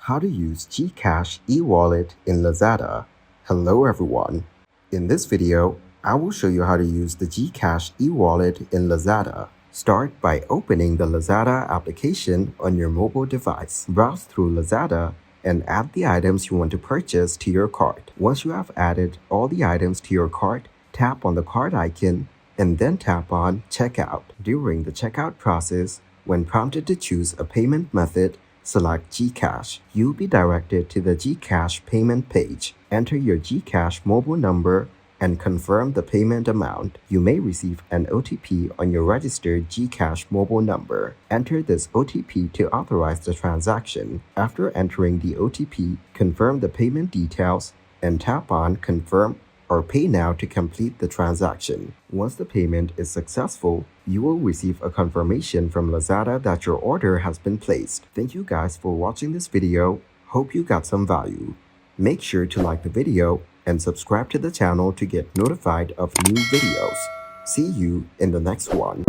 How to use Gcash e-wallet in Lazada. Hello everyone. In this video, I will show you how to use the Gcash e-wallet in Lazada. Start by opening the Lazada application on your mobile device. Browse through Lazada and add the items you want to purchase to your cart. Once you have added all the items to your cart, tap on the cart icon and then tap on Checkout. During the checkout process, when prompted to choose a payment method, select Gcash. You'll be directed to the Gcash payment page. Enter your Gcash mobile number and confirm the payment amount. You may receive an OTP on your registered Gcash mobile number. Enter this OTP to authorize the transaction. After entering the OTP, confirm the payment details and tap on Confirm or Pay Now to complete the transaction. Once the payment is successful, you will receive a confirmation from Lazada that your order has been placed. Thank you guys for watching this video. Hope you got some value. Make sure to like the video and subscribe to the channel to get notified of new videos. See you in the next one.